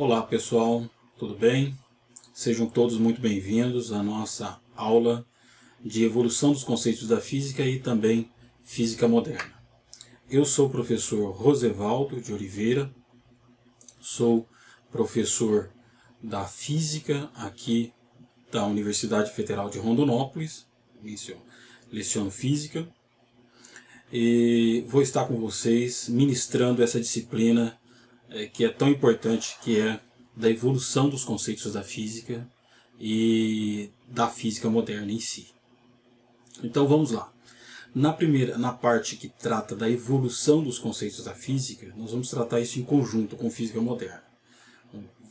Olá pessoal, tudo bem? Sejam todos muito bem-vindos à nossa aula de evolução dos conceitos da física e também física moderna. Eu sou o professor Rosevaldo de Oliveira, sou professor da física aqui da Universidade Federal de Rondonópolis, leciono física e vou estar com vocês ministrando essa disciplina que é tão importante, que é da evolução dos conceitos da física e da física moderna em si. Então vamos lá. Na parte que trata da evolução dos conceitos da física, nós vamos tratar isso em conjunto com física moderna.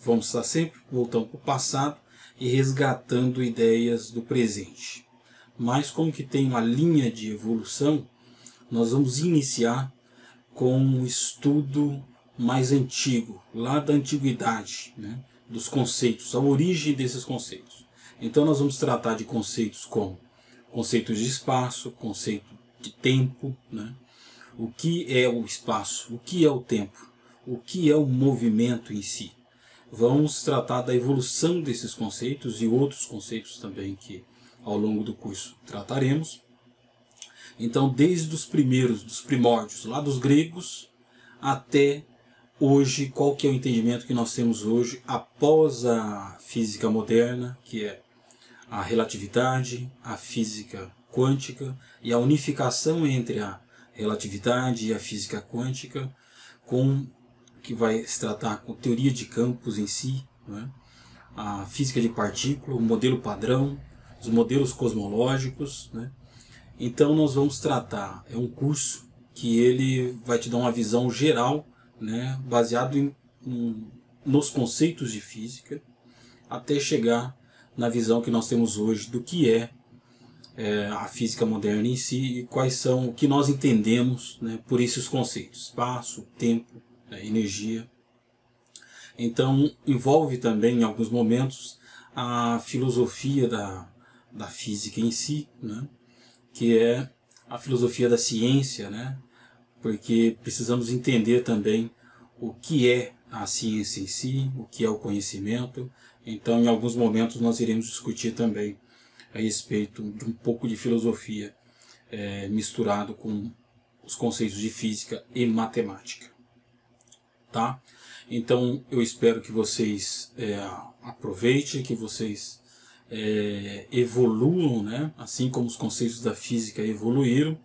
Vamos estar sempre voltando para o passado e resgatando ideias do presente. Mas como que tem uma linha de evolução, nós vamos iniciar com um estudo mais antigo, lá da antiguidade, né, dos conceitos, a origem desses conceitos. Então nós vamos tratar de conceitos como conceitos de espaço, conceito de tempo, né, o que é o espaço, o que é o tempo, o que é o movimento em si. Vamos tratar da evolução desses conceitos e outros conceitos também que ao longo do curso trataremos. Então, desde os primeiros, dos primórdios, lá dos gregos, até hoje, qual que é o entendimento que nós temos hoje após a física moderna, que é a relatividade, a física quântica e a unificação entre a relatividade e a física quântica, que vai se tratar com teoria de campos em si, né? A física de partícula, o modelo padrão, os modelos cosmológicos, né? Então nós vamos tratar, é um curso que ele vai te dar uma visão geral, né, baseado nos conceitos de física, até chegar na visão que nós temos hoje do que é a física moderna em si e quais são o que nós entendemos, né, por esses conceitos: espaço, tempo, né, energia. Então envolve também em alguns momentos a filosofia da física em si, né, que é a filosofia da ciência, né? Porque precisamos entender também o que é a ciência em si, o que é o conhecimento. Então, em alguns momentos, nós iremos discutir também a respeito de um pouco de filosofia misturado com os conceitos de física e matemática. Tá? Então, eu espero que vocês aproveitem, que vocês evoluam, né? Assim como os conceitos da física evoluíram.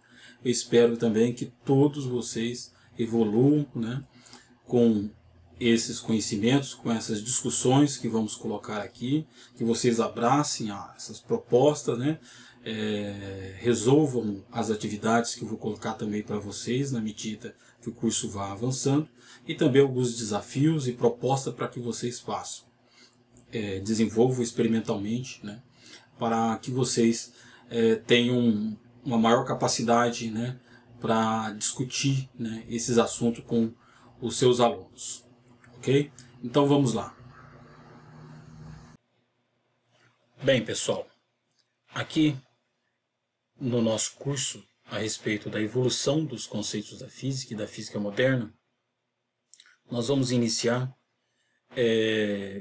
Eu espero também que todos vocês evoluam, né, com esses conhecimentos, com essas discussões que vamos colocar aqui, que vocês abracem essas propostas, né, resolvam as atividades que eu vou colocar também para vocês na medida que o curso vá avançando, e também alguns desafios e propostas para que vocês façam. Desenvolvo experimentalmente, né, para que vocês tenham uma maior capacidade, né, para discutir, né, esses assuntos com os seus alunos. Ok? Então vamos lá. Bem, pessoal, aqui no nosso curso a respeito da evolução dos conceitos da física e da física moderna, nós vamos iniciar.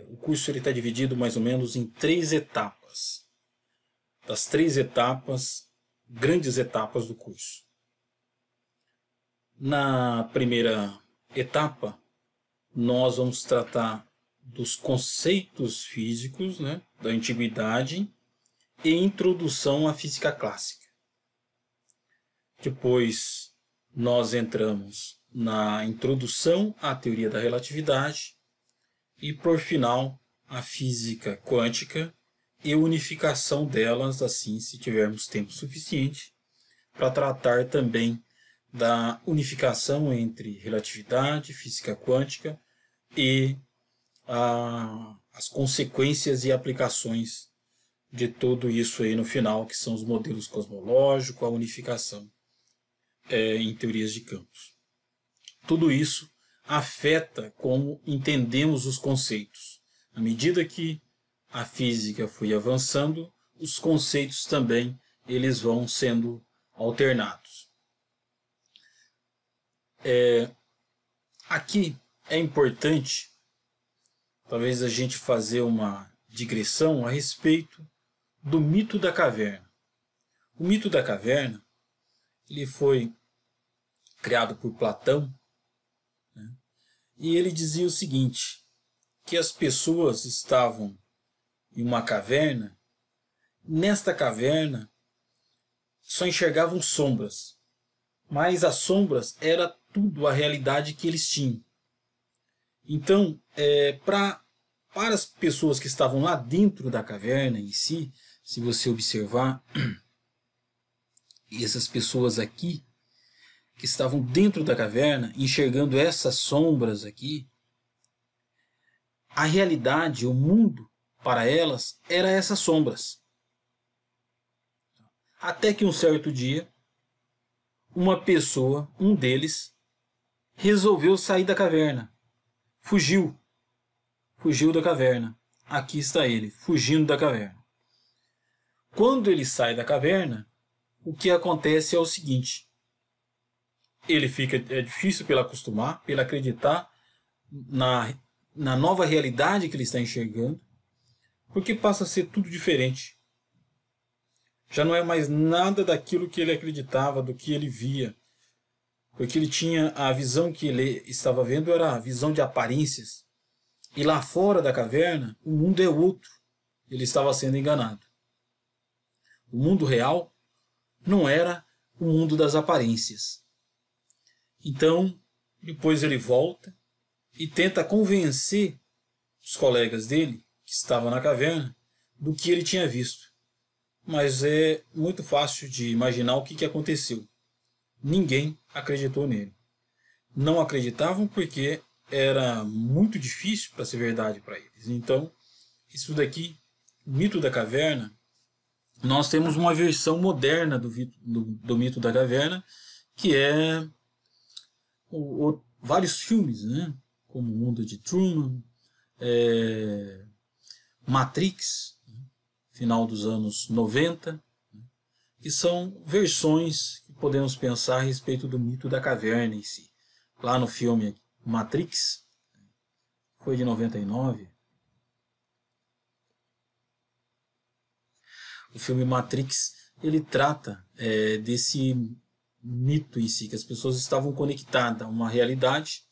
O curso está dividido mais ou menos em 3 etapas. Das 3 etapas, grandes etapas do curso. Na primeira etapa, nós vamos tratar dos conceitos físicos, né, da antiguidade e introdução à física clássica. Depois, nós entramos na introdução à teoria da relatividade e, por final, a física quântica e unificação delas, assim, se tivermos tempo suficiente, para tratar também da unificação entre relatividade, física quântica e as consequências e aplicações de tudo isso aí no final, que são os modelos cosmológicos, a unificação em teorias de campos. Tudo isso afeta como entendemos os conceitos. À medida que a física foi avançando, os conceitos também eles vão sendo alternados. Aqui é importante talvez a gente fazer uma digressão a respeito do mito da caverna. O mito da caverna, ele foi criado por Platão, né? E ele dizia o seguinte, que as pessoas estavam em uma caverna, nesta caverna só enxergavam sombras, mas as sombras era tudo a realidade que eles tinham. Então, para as pessoas que estavam lá dentro da caverna em si, se você observar, essas pessoas aqui, que estavam dentro da caverna, enxergando essas sombras aqui, a realidade, o mundo, para elas, era essas sombras. Até que um certo dia, uma pessoa, um deles, resolveu sair da caverna. Fugiu da caverna. Aqui está ele, fugindo da caverna. Quando ele sai da caverna, o que acontece é o seguinte. É difícil para ele acostumar, para ele acreditar na nova realidade que ele está enxergando, porque passa a ser tudo diferente. Já não é mais nada daquilo que ele acreditava, do que ele via. Porque ele tinha a visão que ele estava vendo, era a visão de aparências. E lá fora da caverna, o mundo é outro. Ele estava sendo enganado. O mundo real não era o mundo das aparências. Então, depois ele volta e tenta convencer os colegas dele, que estavam na caverna, do que ele tinha visto. Mas é muito fácil de imaginar o que aconteceu. Ninguém acreditou nele. Não acreditavam porque era muito difícil para ser verdade para eles. Então, isso daqui, o mito da caverna, nós temos uma versão moderna do mito da caverna, que é vários filmes, né? Como O Mundo de Truman, Matrix, final dos anos 90, que são versões que podemos pensar a respeito do mito da caverna em si. Lá no filme Matrix, foi de 99, o filme Matrix, ele trata desse mito em si, que as pessoas estavam conectadas a uma realidade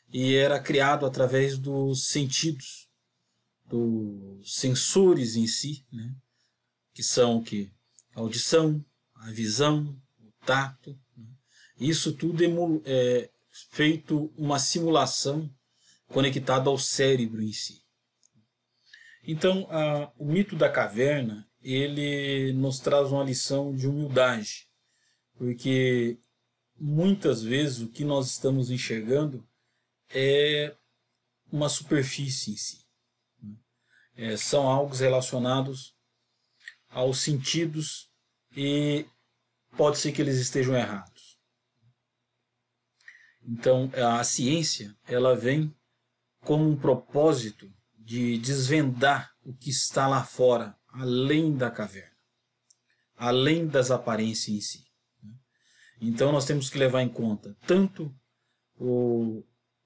e era criado através dos sentidos, dos sensores em si, né? Que são a audição, a visão, o tato. Né? Isso tudo é feito uma simulação conectada ao cérebro em si. Então, o mito da caverna, ele nos traz uma lição de humildade, porque muitas vezes o que nós estamos enxergando é uma superfície em si. São algo relacionados aos sentidos e pode ser que eles estejam errados. Então, a ciência, ela vem com um propósito de desvendar o que está lá fora, além da caverna, além das aparências em si. Então, nós temos que levar em conta tanto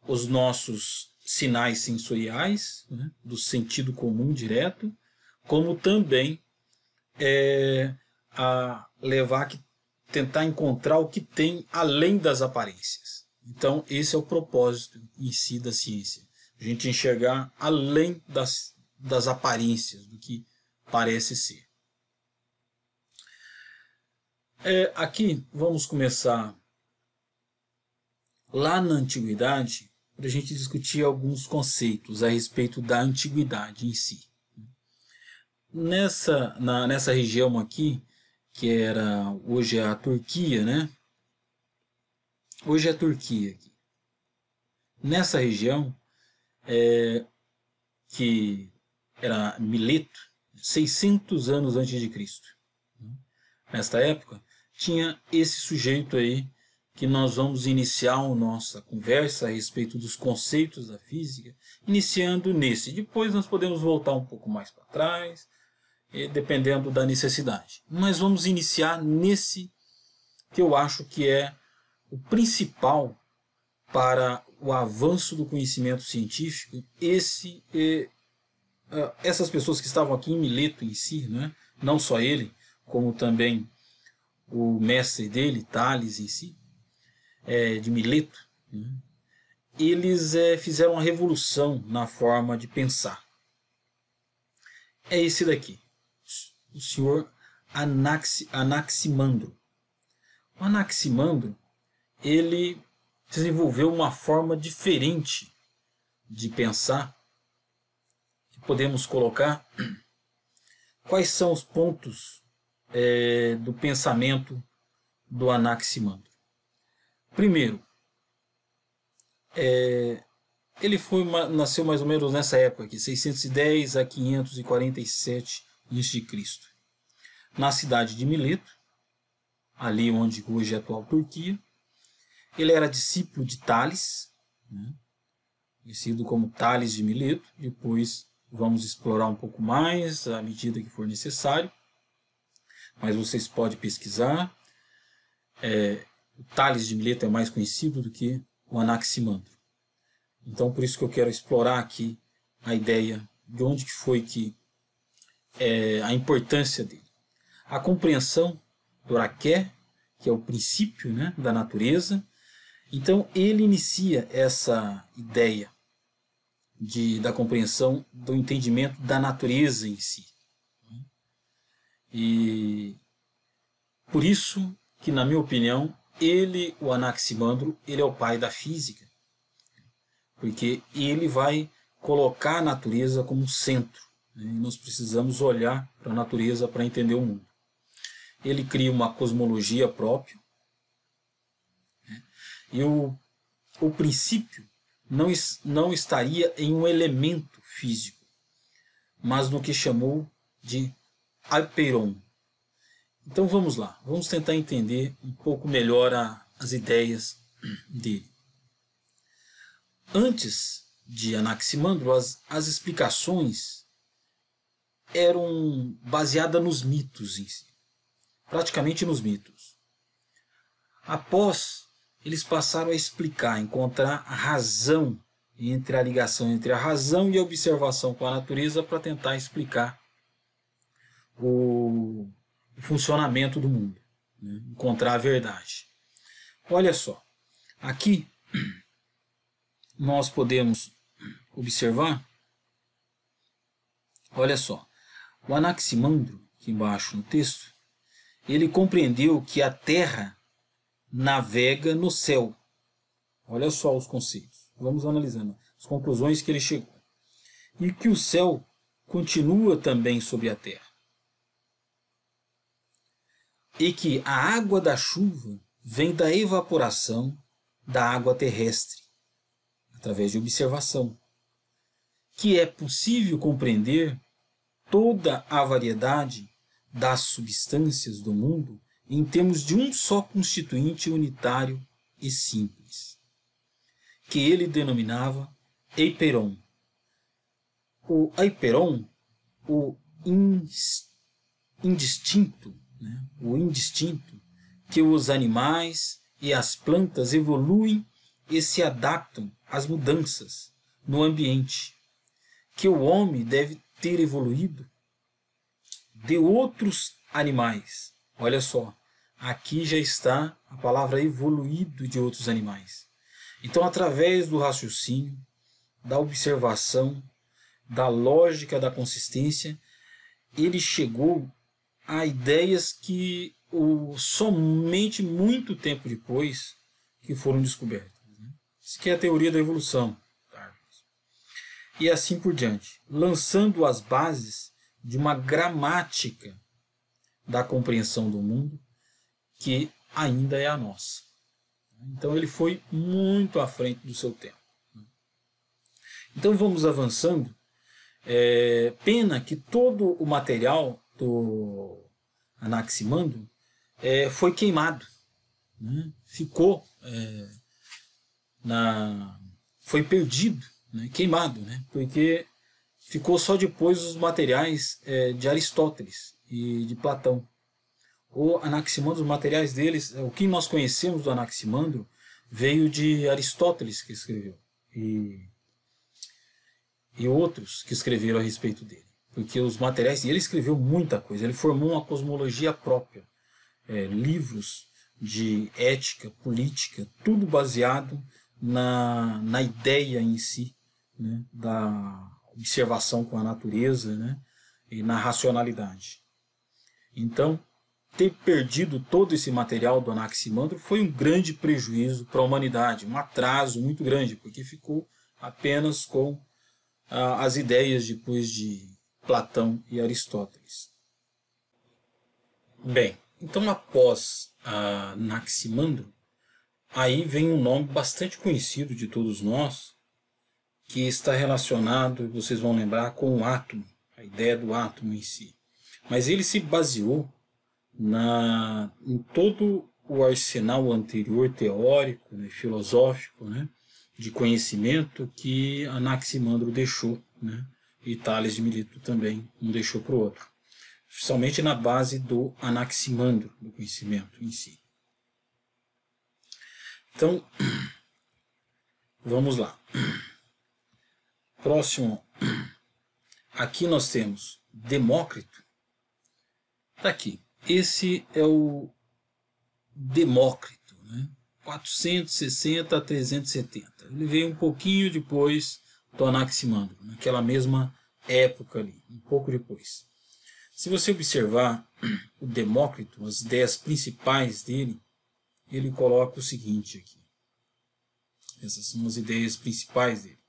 os nossos sinais sensoriais, né, do sentido comum direto, como também tentar encontrar o que tem além das aparências. Então, esse é o propósito em si da ciência. A gente enxergar além das aparências, do que parece ser. Aqui vamos começar lá na antiguidade, para a gente discutir alguns conceitos a respeito da antiguidade em si. Nessa região aqui, que hoje é a Turquia, né? Hoje é a Turquia aqui. Nessa região, que era Mileto, 600 anos antes de Cristo. Nesta época, tinha esse sujeito aí, que nós vamos iniciar a nossa conversa a respeito dos conceitos da física, iniciando nesse. Depois nós podemos voltar um pouco mais para trás, dependendo da necessidade. Mas vamos iniciar nesse que eu acho que é o principal para o avanço do conhecimento científico, essas pessoas que estavam aqui em Mileto em si, né, não só ele, como também o mestre dele, Tales em si, de Mileto, né, eles fizeram uma revolução na forma de pensar. É esse daqui, o senhor Anaximandro. O Anaximandro, ele desenvolveu uma forma diferente de pensar, que podemos colocar. Quais são os pontos do pensamento do Anaximandro? Primeiro, ele nasceu mais ou menos nessa época aqui, 610 a 547 a.C., na cidade de Mileto, ali onde hoje é a atual Turquia. Ele era discípulo de Tales, né, conhecido como Tales de Mileto. Depois vamos explorar um pouco mais à medida que for necessário, mas vocês podem pesquisar. O Tales de Mileto é mais conhecido do que o Anaximandro. Então, por isso que eu quero explorar aqui a ideia de onde que foi que a importância dele. A compreensão do Araqué, que é o princípio, né, da natureza. Então, ele inicia essa ideia da compreensão do entendimento da natureza em si. E por isso que, na minha opinião, o Anaximandro, ele é o pai da física, porque ele vai colocar a natureza como centro, né? E nós precisamos olhar para a natureza para entender o mundo. Ele cria uma cosmologia própria, né? E o princípio não estaria em um elemento físico, mas no que chamou de Hypeiron. Então vamos lá, vamos tentar entender um pouco melhor as ideias dele. Antes de Anaximandro, as explicações eram baseadas nos mitos em si, praticamente nos mitos. Após, eles passaram a explicar, encontrar a razão entre a ligação entre a razão e a observação com a natureza para tentar explicar o funcionamento do mundo, né? Encontrar a verdade. Olha só, aqui nós podemos observar, olha só, o Anaximandro, aqui embaixo no texto, ele compreendeu que a Terra navega no céu. Olha só os conceitos. Vamos analisando as conclusões que ele chegou. E que o céu continua também sobre a Terra. E que a água da chuva vem da evaporação da água terrestre, através de observação. Que é possível compreender toda a variedade das substâncias do mundo em termos de um só constituinte unitário e simples, que ele denominava Hypeiron. O Hypeiron, o indistinto, né? O indistinto, que os animais e as plantas evoluem e se adaptam às mudanças no ambiente, que o homem deve ter evoluído de outros animais. Olha só, aqui já está a palavra evoluído de outros animais. Então, através do raciocínio, da observação, da lógica, da consistência, ele chegou a ideias que somente muito tempo depois que foram descobertas. Isso que é a teoria da evolução. E assim por diante, lançando as bases de uma gramática da compreensão do mundo que ainda é a nossa. Então ele foi muito à frente do seu tempo. Então vamos avançando. Pena que todo o material do Anaximandro foi queimado, né? Ficou foi perdido, né? Queimado, né? Porque ficou só depois os materiais de Aristóteles e de Platão. O Anaximandro, os materiais deles, o que nós conhecemos do Anaximandro veio de Aristóteles, que escreveu, e outros que escreveram a respeito dele. Porque os materiais, e ele escreveu muita coisa, ele formou uma cosmologia própria, livros de ética, política, tudo baseado na ideia em si, né, da observação com a natureza, né, e na racionalidade. Então, ter perdido todo esse material do Anaximandro foi um grande prejuízo para a humanidade, um atraso muito grande, porque ficou apenas com as ideias depois de Platão e Aristóteles. Bem, então após Anaximandro, aí vem um nome bastante conhecido de todos nós, que está relacionado, vocês vão lembrar, com o átomo, a ideia do átomo em si. Mas ele se baseou em todo o arsenal anterior teórico, né, filosófico, né, de conhecimento que Anaximandro deixou, né, e Tales de Mileto também um deixou para o outro. Somente na base do Anaximandro, do conhecimento em si. Então, vamos lá. Próximo, aqui nós temos Demócrito. Está aqui. Esse é o Demócrito, né? 460 a 370. Ele veio um pouquinho depois do Anaximandro, naquela mesma época ali, um pouco depois. Se você observar o Demócrito, as ideias principais dele, ele coloca o seguinte aqui. Essas são as ideias principais dele.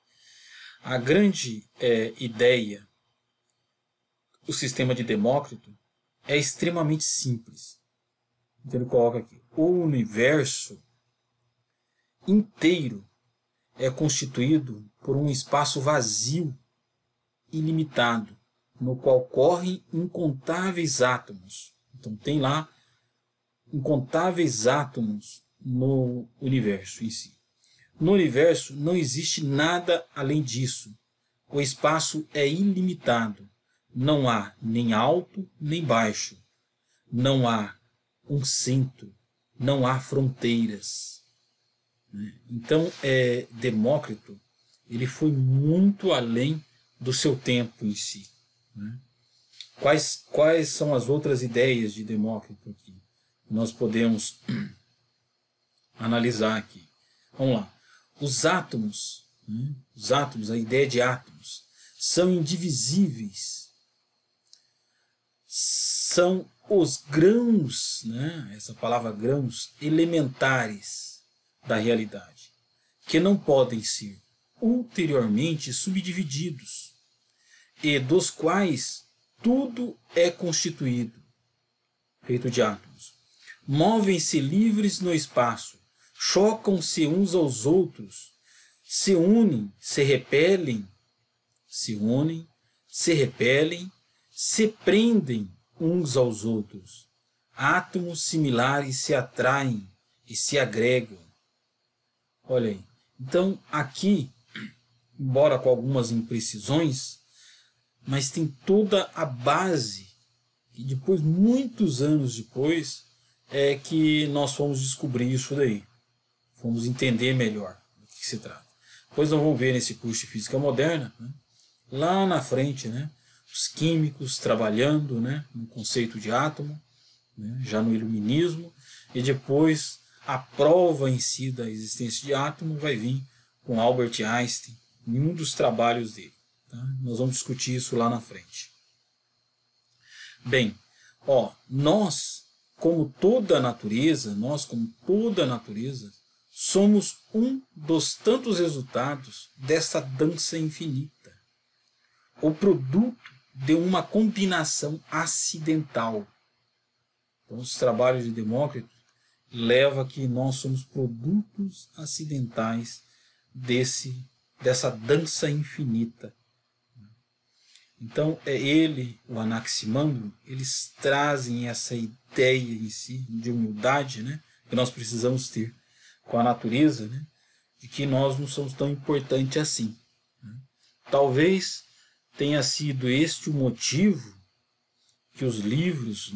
A grande ideia do sistema de Demócrito é extremamente simples. Então ele coloca aqui: o universo inteiro é constituído por um espaço vazio ilimitado, no qual correm incontáveis átomos. Então tem lá incontáveis átomos no universo em si. No universo não existe nada além disso. O espaço é ilimitado. Não há nem alto nem baixo. Não há um centro. Não há fronteiras. Então, Demócrito, ele foi muito além do seu tempo em si. Quais são as outras ideias de Demócrito aqui? Nós podemos analisar aqui. Vamos lá. Os átomos, a ideia de átomos, são indivisíveis. São os grãos, essa palavra grãos, elementares da realidade, que não podem ser ulteriormente subdivididos, e dos quais tudo é constituído, feito de átomos. Movem-se livres no espaço, chocam-se uns aos outros, se unem, se repelem, se prendem uns aos outros. Átomos similares se atraem e se agregam. Olha aí. Então, aqui, embora com algumas imprecisões, mas tem toda a base, e depois, muitos anos depois, é que nós fomos descobrir isso daí. Fomos entender melhor do que se trata. Depois nós vamos ver nesse curso de Física Moderna, lá na frente, os químicos trabalhando no conceito de átomo, já no iluminismo, e depois a prova em si da existência de átomo vai vir com Albert Einstein, em um dos trabalhos dele. Tá? Nós vamos discutir isso lá na frente. Bem, nós, como toda a natureza, somos um dos tantos resultados dessa dança infinita. O produto de uma combinação acidental. Então, os trabalhos de Demócrito levam a que nós somos produtos acidentais dessa dança infinita. Então, o Anaximandro, eles trazem essa ideia em si de humildade, que nós precisamos ter com a natureza, de que nós não somos tão importantes assim. Talvez tenha sido este o motivo que os livros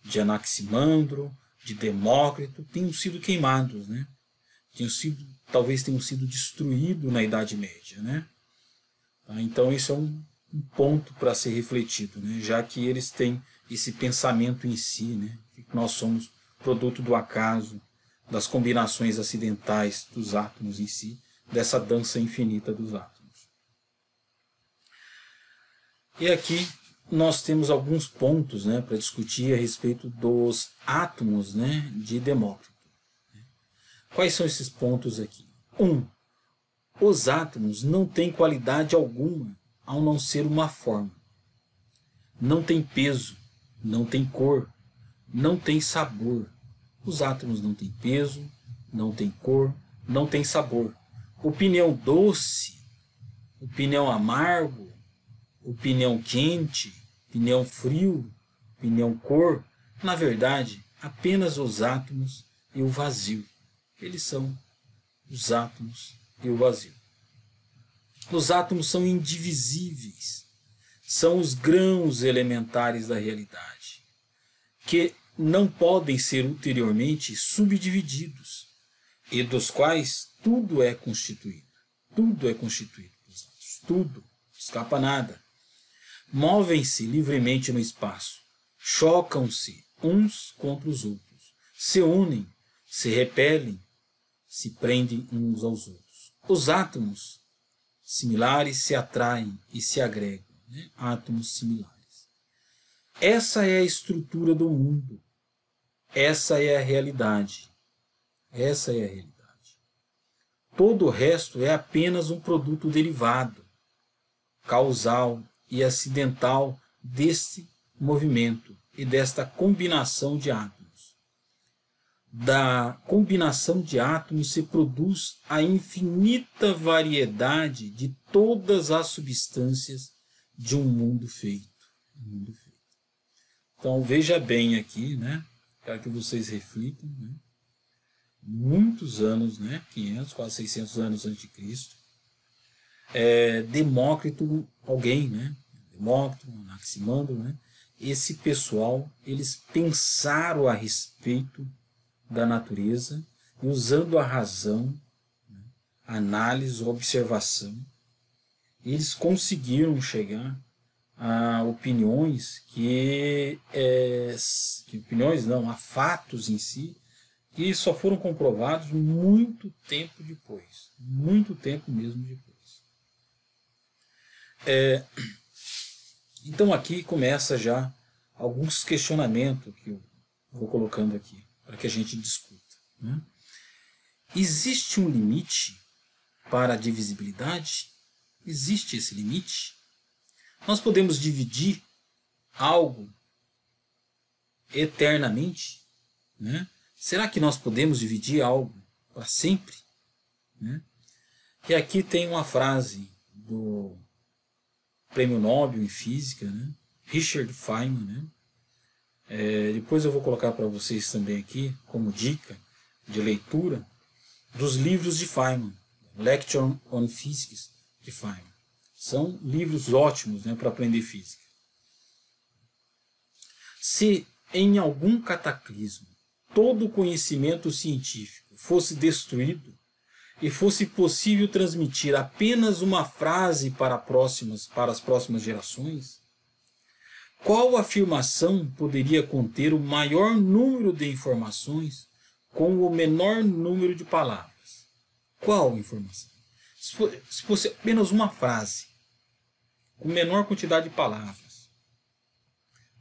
de Anaximandro, de Demócrito, tenham sido queimados. talvez tenham sido destruídos na Idade Média, né? Então isso é um ponto para ser refletido, né? Já que eles têm esse pensamento em si, né? Que nós somos produto do acaso, das combinações acidentais dos átomos em si, dessa dança infinita dos átomos. E aqui nós temos alguns pontos, né, para discutir a respeito dos átomos, né, de Demócrito. Quais são esses pontos aqui? 1. Os átomos não têm qualidade alguma ao não ser uma forma. Não tem peso, não tem cor, não tem sabor. Os átomos não têm peso, não têm cor, não têm sabor. Opinião doce, opinião amargo, opinião quente, opinião frio, opinião cor. Na verdade, apenas os átomos e o vazio. Eles são os átomos e o vazio. Os átomos são indivisíveis. São os grãos elementares da realidade, que não podem ser ulteriormente subdivididos, e dos quais tudo é constituído. Tudo é constituído dos átomos. Tudo. Não escapa nada. Movem-se livremente no espaço. Chocam-se uns contra os outros. Se unem, se repelem, se prendem uns aos outros. Os átomos similares se atraem e se agregam, né? Átomos similares. Essa é a estrutura do mundo. Essa é a realidade. Essa é a realidade. Todo o resto é apenas um produto derivado, causal e acidental deste movimento e desta combinação de átomos. Da combinação de átomos se produz a infinita variedade de todas as substâncias de um mundo feito. Então veja bem aqui, né? Quero que vocês reflitam, né? Muitos anos, né? 500, quase 600 anos antes de Cristo, Demócrito, alguém, né? Demócrito, Anaximandro, né? Esse pessoal, eles pensaram a respeito da natureza e usando a razão, né? A análise, a observação, eles conseguiram chegar a opiniões a fatos em si, que só foram comprovados muito tempo depois. Muito tempo mesmo depois. Então aqui começa já alguns questionamentos que eu vou colocando aqui, para que a gente discuta, né? Existe um limite para a divisibilidade? Existe esse limite? Nós podemos dividir algo eternamente, né? Será que nós podemos dividir algo para sempre, né? E aqui tem uma frase do Prêmio Nobel em Física, né? Richard Feynman, né? Depois eu vou colocar para vocês também aqui, como dica de leitura, dos livros de Feynman, Lecture on Physics de Feynman. São livros ótimos, né, para aprender física. Se em algum cataclismo todo o conhecimento científico fosse destruído e fosse possível transmitir apenas uma frase para as próximas gerações, qual afirmação poderia conter o maior número de informações com o menor número de palavras? Qual informação? Se fosse apenas uma frase, com menor quantidade de palavras.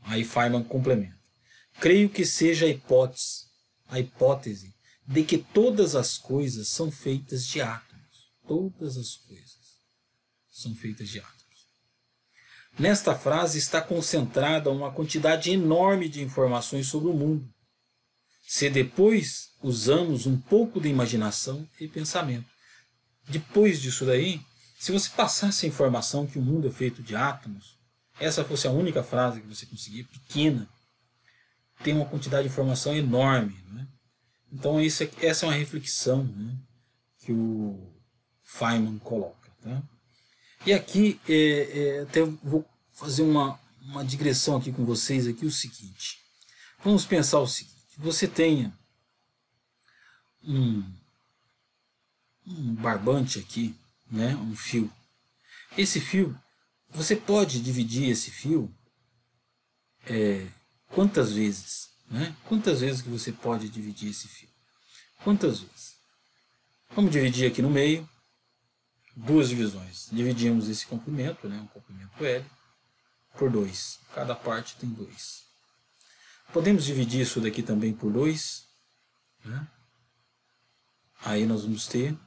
Aí Feynman complementa. Creio que seja a hipótese de que todas as coisas são feitas de átomos. Todas as coisas são feitas de átomos. Nesta frase está concentrada uma quantidade enorme de informações sobre o mundo. Se depois usamos um pouco de imaginação e pensamento. Depois disso daí, se você passasse a informação que o mundo é feito de átomos, essa fosse a única frase que você conseguir, pequena, tem uma quantidade de informação enorme, né? Então essa é uma reflexão, né, que o Feynman coloca. Tá? E aqui, até vou fazer uma digressão aqui com vocês, aqui, o seguinte. Vamos pensar o seguinte. Você tenha um barbante aqui, né, um fio. Esse fio, você pode dividir esse fio quantas vezes? Né? Quantas vezes que você pode dividir esse fio? Quantas vezes? Vamos dividir aqui no meio, duas divisões. Dividimos esse comprimento, né, um comprimento L, por 2. Cada parte tem 2. Podemos dividir isso daqui também por 2. Né? Aí nós vamos ter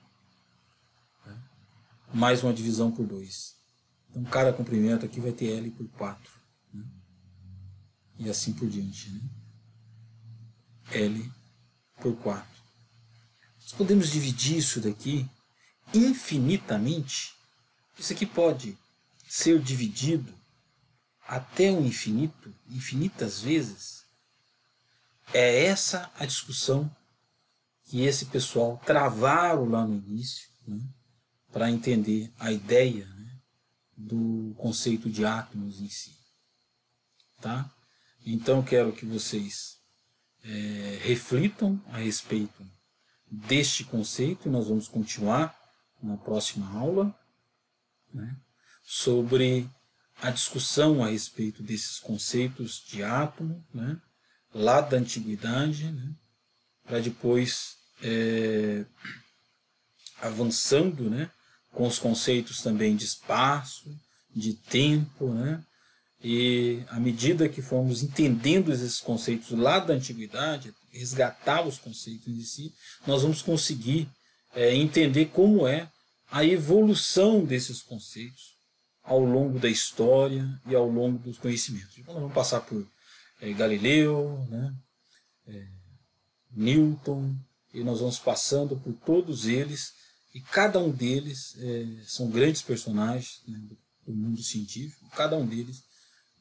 mais uma divisão por 2. Então cada comprimento aqui vai ter L por 4. Né? E assim por diante. Né? L por 4. Nós podemos dividir isso daqui infinitamente. Isso aqui pode ser dividido até o infinito, infinitas vezes. É essa a discussão que esse pessoal travaram lá no início, né, para entender a ideia, né, do conceito de átomos em si. Tá? Então eu quero que vocês reflitam a respeito deste conceito, e nós vamos continuar na próxima aula, né, sobre a discussão a respeito desses conceitos de átomo, né, lá da antiguidade, né, para depois avançando, né, com os conceitos também de espaço, de tempo, né, e à medida que formos entendendo esses conceitos lá da antiguidade, resgatar os conceitos em si, nós vamos conseguir entender como é a evolução desses conceitos ao longo da história e ao longo dos conhecimentos. Então, nós vamos passar por Galileu, né, Newton, e nós vamos passando por todos eles, e cada um deles são grandes personagens, né, do mundo científico. Cada um deles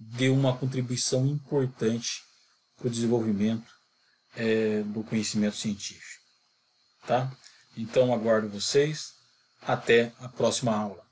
deu uma contribuição importante para o desenvolvimento do conhecimento científico. Tá? Então aguardo vocês. Até a próxima aula.